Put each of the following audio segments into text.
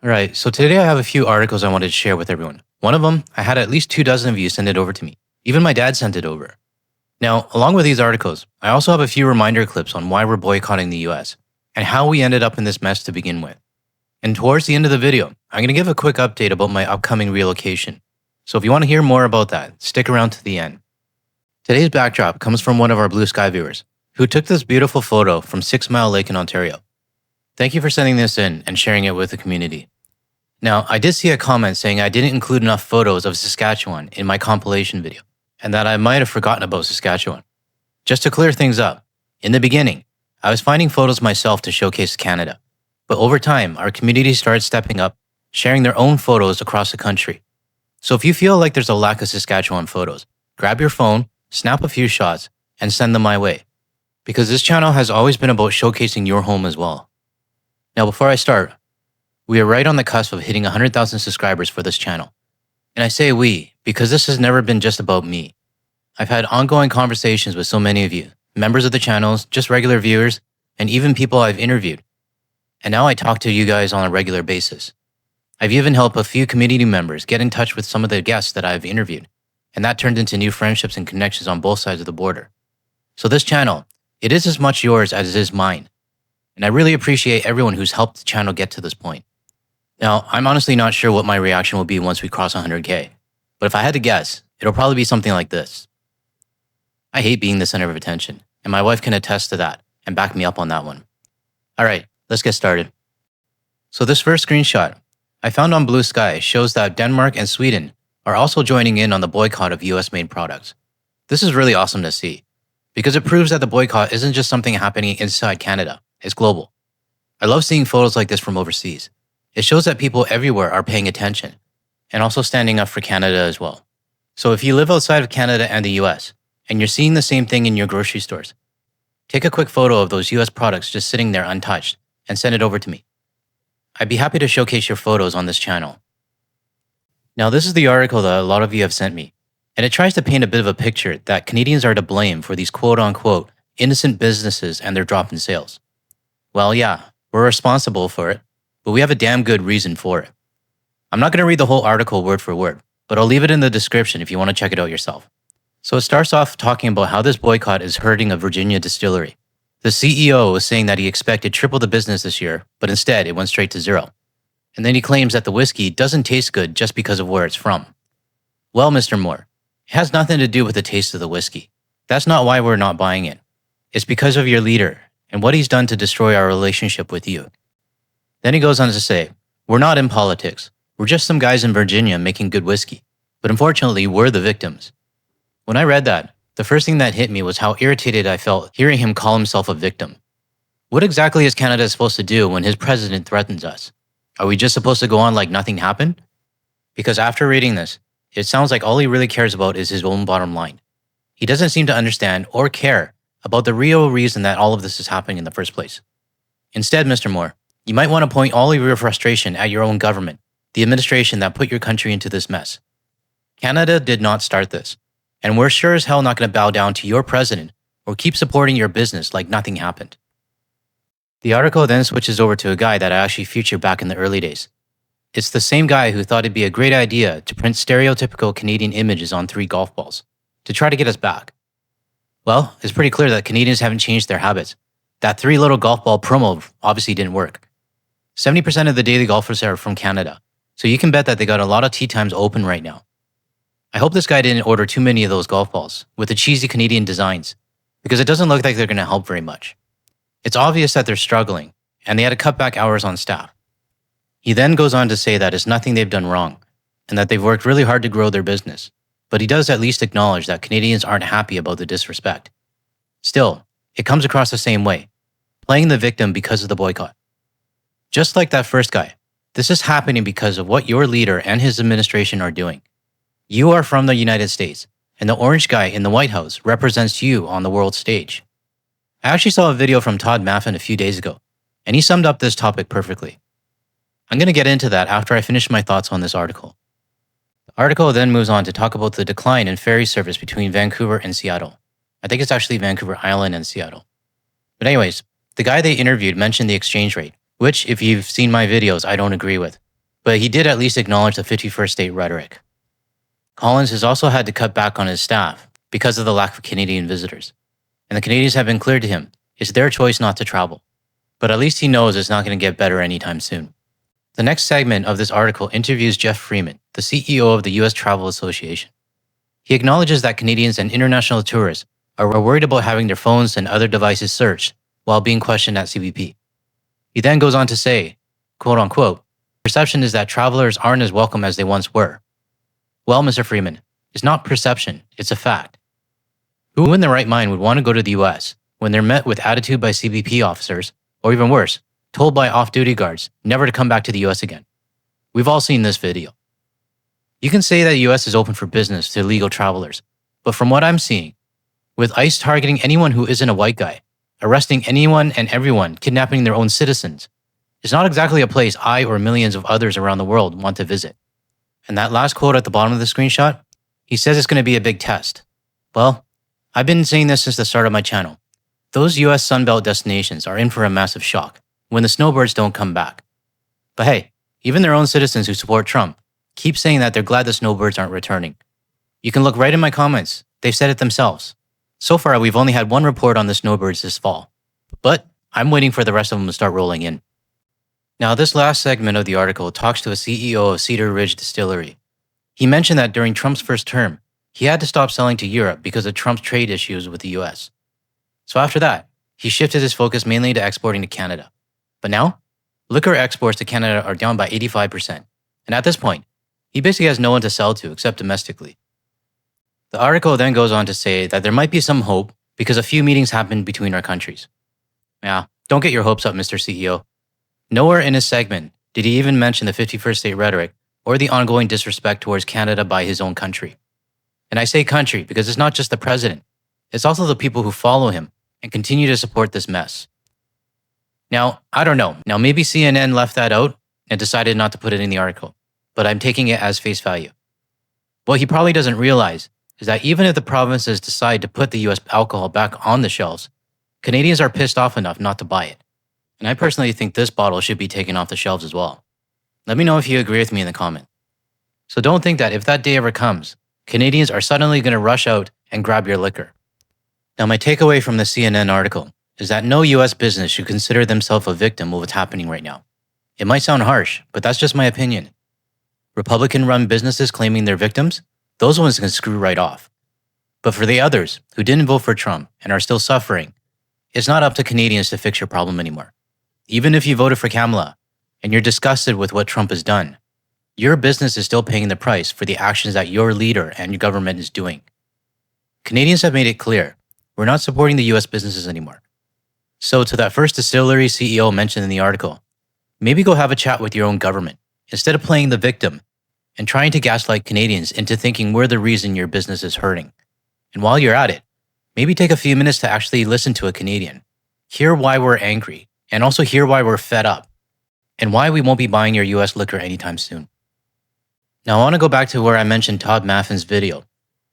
Alright, so today I have a few articles I wanted to share with everyone. One of them, I had at least 2 dozen of you send it over to me. Even my dad sent it over. Now, along with these articles, I also have a few reminder clips on why we're boycotting the US and how we ended up in this mess to begin with. And towards the end of the video, I'm going to give a quick update about my upcoming relocation. So if you want to hear more about that, stick around to the end. Today's backdrop comes from one of our Blue Sky viewers, who took this beautiful photo from 6 Mile Lake in Ontario. Thank you for sending this in and sharing it with the community. Now, I did see a comment saying I didn't include enough photos of Saskatchewan in my compilation video, and that I might have forgotten about Saskatchewan. Just to clear things up, in the beginning, I was finding photos myself to showcase Canada, but over time, our community started stepping up, sharing their own photos across the country. So if you feel like there's a lack of Saskatchewan photos, grab your phone, snap a few shots, and send them my way, because this channel has always been about showcasing your home as well. Now, before I start, we are right on the cusp of hitting 100,000 subscribers for this channel. And I say we, because this has never been just about me. I've had ongoing conversations with so many of you, members of the channels, just regular viewers, and even people I've interviewed. And now I talk to you guys on a regular basis. I've even helped a few community members get in touch with some of the guests that I've interviewed, and that turned into new friendships and connections on both sides of the border. So this channel, it is as much yours as it is mine. And I really appreciate everyone who's helped the channel get to this point. Now, I'm honestly not sure what my reaction will be once we cross 100K, but if I had to guess, it'll probably be something like this. I hate being the center of attention, and my wife can attest to that and back me up on that one. Alright, let's get started. So this first screenshot I found on Blue Sky shows that Denmark and Sweden are also joining in on the boycott of US-made products. This is really awesome to see, because it proves that the boycott isn't just something happening inside Canada, it's global. I love seeing photos like this from overseas. It shows that people everywhere are paying attention and also standing up for Canada as well. So if you live outside of Canada and the US, and you're seeing the same thing in your grocery stores, take a quick photo of those US products just sitting there untouched and send it over to me. I'd be happy to showcase your photos on this channel. Now this is the article that a lot of you have sent me, and it tries to paint a bit of a picture that Canadians are to blame for these quote-unquote innocent businesses and their drop in sales. Well, yeah, we're responsible for it, but we have a damn good reason for it. I'm not going to read the whole article word for word, but I'll leave it in the description if you want to check it out yourself. So it starts off talking about how this boycott is hurting a Virginia distillery. The CEO was saying that he expected triple the business this year, but instead it went straight to zero. And then he claims that the whiskey doesn't taste good just because of where it's from. Well, Mr. Moore, it has nothing to do with the taste of the whiskey. That's not why we're not buying it. It's because of your leader and what he's done to destroy our relationship with you. Then he goes on to say, we're not in politics. We're just some guys in Virginia making good whiskey. But unfortunately, we're the victims. When I read that, the first thing that hit me was how irritated I felt hearing him call himself a victim. What exactly is Canada supposed to do when his president threatens us? Are we just supposed to go on like nothing happened? Because after reading this, it sounds like all he really cares about is his own bottom line. He doesn't seem to understand or care about the real reason that all of this is happening in the first place. Instead, Mr. Moore, you might want to point all of your frustration at your own government, the administration that put your country into this mess. Canada did not start this, and we're sure as hell not going to bow down to your president or keep supporting your business like nothing happened. The article then switches over to a guy that I actually featured back in the early days. It's the same guy who thought it'd be a great idea to print stereotypical Canadian images on 3 golf balls to try to get us back. Well, it's pretty clear that Canadians haven't changed their habits. That 3 little golf ball promo obviously didn't work. 70% of the daily golfers are from Canada, so you can bet that they got a lot of tee times open right now. I hope this guy didn't order too many of those golf balls with the cheesy Canadian designs, because it doesn't look like they're going to help very much. It's obvious that they're struggling, and they had to cut back hours on staff. He then goes on to say that it's nothing they've done wrong, and that they've worked really hard to grow their business, but he does at least acknowledge that Canadians aren't happy about the disrespect. Still, it comes across the same way, playing the victim because of the boycott. Just like that first guy, this is happening because of what your leader and his administration are doing. You are from the United States, and the orange guy in the White House represents you on the world stage. I actually saw a video from Todd Maffin a few days ago, and he summed up this topic perfectly. I'm going to get into that after I finish my thoughts on this article. The article then moves on to talk about the decline in ferry service between Vancouver and Seattle. I think it's actually Vancouver Island and Seattle. But anyways, the guy they interviewed mentioned the exchange rate, which, if you've seen my videos, I don't agree with. but he did at least acknowledge the 51st state rhetoric. Collins has also had to cut back on his staff because of the lack of Canadian visitors, and the Canadians have been clear to him it's their choice not to travel. But at least he knows it's not going to get better anytime soon. The next segment of this article interviews Jeff Freeman, the CEO of the U.S. Travel Association. He acknowledges that Canadians and international tourists are worried about having their phones and other devices searched while being questioned at CBP. He then goes on to say, quote unquote, perception is that travelers aren't as welcome as they once were. Well, Mr. Freeman, it's not perception, it's a fact. Who in their right mind would want to go to the US when they're met with attitude by CBP officers, or even worse, told by off-duty guards never to come back to the US again? We've all seen this video. You can say that the US is open for business to illegal travelers, but from what I'm seeing, with ICE targeting anyone who isn't a white guy, arresting anyone and everyone, kidnapping their own citizens, it's not exactly a place I or millions of others around the world want to visit. And that last quote at the bottom of the screenshot, he says it's going to be a big test. Well, I've been saying this since the start of my channel. Those US Sunbelt destinations are in for a massive shock when the snowbirds don't come back. But hey, even their own citizens who support Trump keep saying that they're glad the snowbirds aren't returning. You can look right in my comments. They've said it themselves. So far, we've only had one report on the snowbirds this fall, but I'm waiting for the rest of them to start rolling in. Now, this last segment of the article talks to a CEO of Cedar Ridge Distillery. He mentioned that during Trump's first term, he had to stop selling to Europe because of Trump's trade issues with the US. So after that, he shifted his focus mainly to exporting to Canada. But now, liquor exports to Canada are down by 85%. And at this point, he basically has no one to sell to except domestically. The article then goes on to say that there might be some hope because a few meetings happened between our countries. Yeah, don't get your hopes up, Mr. CEO. Nowhere in his segment did he even mention the 51st state rhetoric or the ongoing disrespect towards Canada by his own country. And I say country because it's not just the president, it's also the people who follow him and continue to support this mess. Now, I don't know. Now, maybe CNN left that out and decided not to put it in the article, but I'm taking it as face value. What he probably doesn't realize is that even if the provinces decide to put the US alcohol back on the shelves, Canadians are pissed off enough not to buy it. And I personally think this bottle should be taken off the shelves as well. Let me know if you agree with me in the comment. So don't think that if that day ever comes, Canadians are suddenly going to rush out and grab your liquor. Now, my takeaway from the CNN article is that no US business should consider themselves a victim of what's happening right now. It might sound harsh, but that's just my opinion. Republican-run businesses claiming they're victims, those ones can screw right off. But for the others who didn't vote for Trump and are still suffering, it's not up to Canadians to fix your problem anymore. Even if you voted for Kamala and you're disgusted with what Trump has done, your business is still paying the price for the actions that your leader and your government is doing. Canadians have made it clear, we're not supporting the US businesses anymore. So to that first distillery CEO mentioned in the article, maybe go have a chat with your own government instead of playing the victim and trying to gaslight Canadians into thinking we're the reason your business is hurting. And while you're at it, maybe take a few minutes to actually listen to a Canadian, hear why we're angry, and also hear why we're fed up, and why we won't be buying your US liquor anytime soon. Now I want to go back to where I mentioned Todd Maffin's video.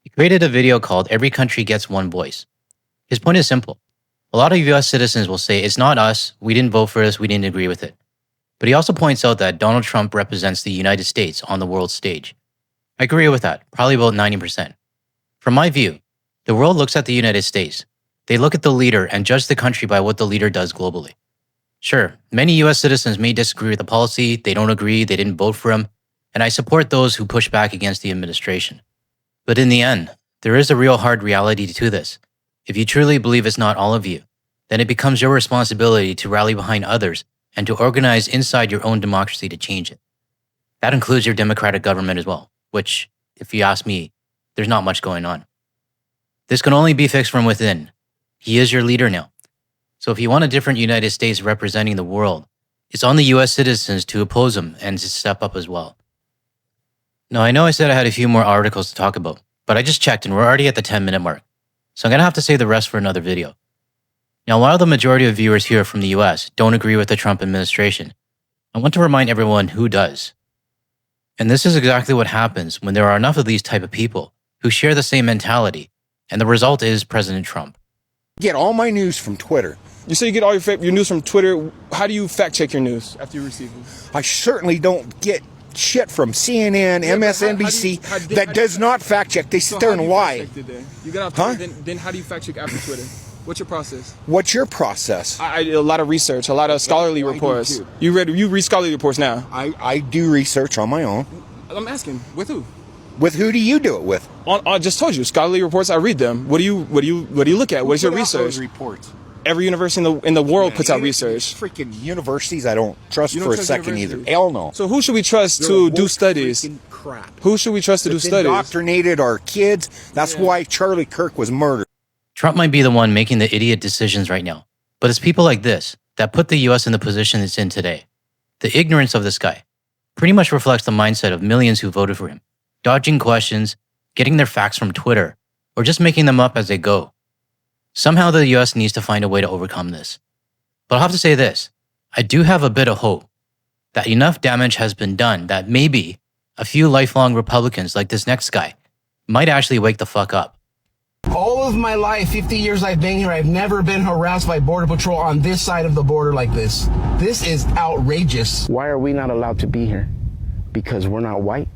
He created a video called Every Country Gets One Voice. His point is simple. A lot of US citizens will say, it's not us, we didn't vote for this, we didn't agree with it. But he also points out that Donald Trump represents the United States on the world stage. I agree with that, probably about 90%. From my view, the world looks at the United States. They look at the leader and judge the country by what the leader does globally. Sure, many US citizens may disagree with the policy, they don't agree, they didn't vote for him, and I support those who push back against the administration. But in the end, there is a real hard reality to this. If you truly believe it's not all of you, then it becomes your responsibility to rally behind others and to organize inside your own democracy to change it. That includes your democratic government as well, which, if you ask me, there's not much going on. This can only be fixed from within. He is your leader now. So if you want a different United States representing the world, it's on the US citizens to oppose him and to step up as well. Now, I know I said I had a few more articles to talk about, but I just checked and we're already at the 10-minute mark. So I'm going to have to save the rest for another video. Now, while the majority of viewers here from the US don't agree with the Trump administration, I want to remind everyone who does. And this is exactly what happens when there are enough of these type of people who share the same mentality, and the result is President Trump. Get all my news from Twitter. You say you get all your news from Twitter. How do you fact check your news after you receive it? I certainly don't get shit from CNN, MSNBC that does not fact check. They sit there and lie. You get off Twitter, then how do you fact check after Twitter? What's your process? What's your process? I did a lot of research, a lot of scholarly reports. You read scholarly reports now. I do research on my own. I'm asking, with who? With who do you do it with? I just told you, scholarly reports. I read them. What do you look at? What is your research? Reports. Every university in the world puts out research. Freaking universities, I don't trust for a second either. Hell no. So who should we trust to do studies? Crap. Who should we trust to do studies? Indoctrinated our kids. That's why Charlie Kirk was murdered. Trump might be the one making the idiot decisions right now, but it's people like this that put the US in the position it's in today. The ignorance of this guy pretty much reflects the mindset of millions who voted for him, dodging questions, getting their facts from Twitter, or just making them up as they go. Somehow the US needs to find a way to overcome this. But I'll have to say this, I do have a bit of hope that enough damage has been done that maybe a few lifelong Republicans like this next guy might actually wake the fuck up. All of my life, 50 years I've been here, I've never been harassed by Border Patrol on this side of the border like this. This is outrageous. Why are we not allowed to be here? Because we're not white?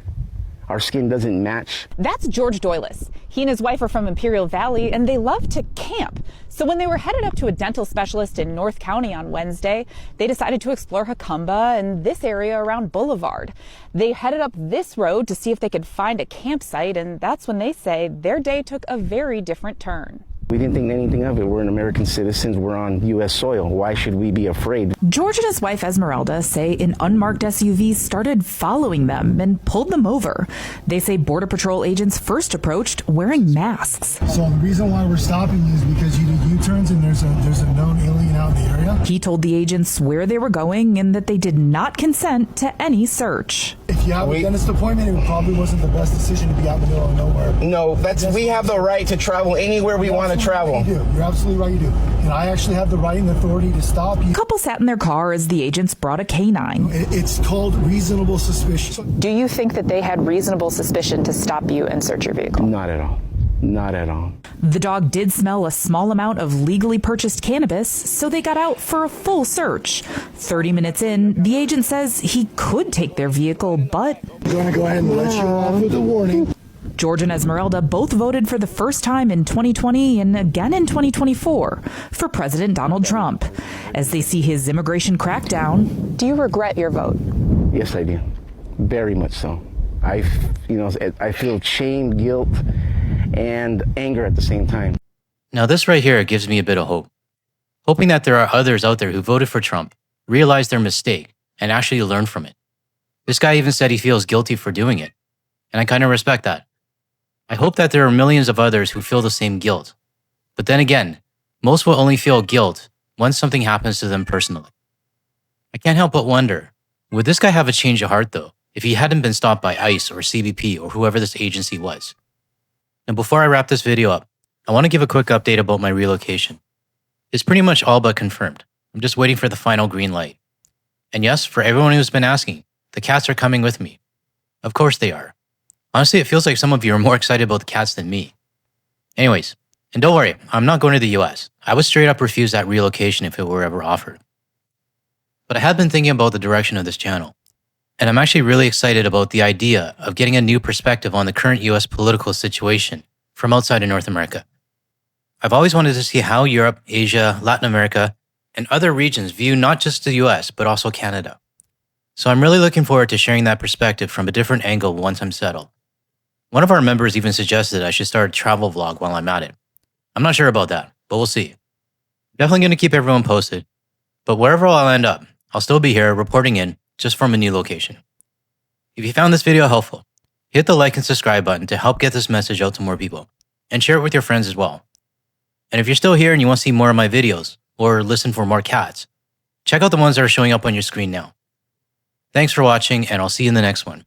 Our skin doesn't match? That's George Doylis. He and his wife are from Imperial Valley, and they love to camp. So when they were headed up to a dental specialist in North County on Wednesday, they decided to explore Jacumba and this area around Boulevard. They headed up this road to see if they could find a campsite, and that's when they say their day took a very different turn. We didn't think anything of it. We're an American citizens. We're on U.S. soil. Why should we be afraid? George and his wife Esmeralda say an unmarked SUV started following them and pulled them over. They say Border Patrol agents first approached wearing masks. So the reason why we're stopping you is because you do U-turns and there's a known alien out in the area. He told the agents where they were going and that they did not consent to any search. If you have a dentist appointment, it probably wasn't the best decision to be out in the middle of nowhere. No, we have the right to travel anywhere we want to travel. You do. You're absolutely right, you do. And I actually have the right and authority to stop you. The couple sat in their car as the agents brought a canine. It's called reasonable suspicion. Do you think that they had reasonable suspicion to stop you and search your vehicle? Not at all. Not at all. The dog did smell a small amount of legally purchased cannabis, so they got out for a full search. 30 minutes in, the agent says he could take their vehicle, but I'm going to go ahead and let you off with a warning. George and Esmeralda both voted for the first time in 2020 and again in 2024 for President Donald Trump. As they see his immigration crackdown, Do you regret your vote? Yes, I do. Very much so. I feel shame, guilt, and anger at the same time. Now this right here gives me a bit of hope. Hoping that there are others out there who voted for Trump, realize their mistake, and actually learn from it. This guy even said he feels guilty for doing it, and I kind of respect that. I hope that there are millions of others who feel the same guilt. But then again, most will only feel guilt once something happens to them personally. I can't help but wonder, would this guy have a change of heart though, if he hadn't been stopped by ICE or CBP or whoever this agency was? Now before I wrap this video up, I want to give a quick update about my relocation. It's pretty much all but confirmed. I'm just waiting for the final green light. And yes, for everyone who's been asking, the cats are coming with me. Of course they are. Honestly, it feels like some of you are more excited about the cats than me. Anyways, and don't worry, I'm not going to the US. I would straight up refuse that relocation if it were ever offered. But I have been thinking about the direction of this channel. And I'm actually really excited about the idea of getting a new perspective on the current US political situation from outside of North America. I've always wanted to see how Europe, Asia, Latin America, and other regions view not just the US, but also Canada. So I'm really looking forward to sharing that perspective from a different angle once I'm settled. One of our members even suggested I should start a travel vlog while I'm at it. I'm not sure about that, but we'll see. Definitely going to keep everyone posted, but wherever I'll end up, I'll still be here reporting in just from a new location. If you found this video helpful, hit the like and subscribe button to help get this message out to more people, and share it with your friends as well. And if you're still here and you want to see more of my videos, or listen for more cats, check out the ones that are showing up on your screen now. Thanks for watching, and I'll see you in the next one.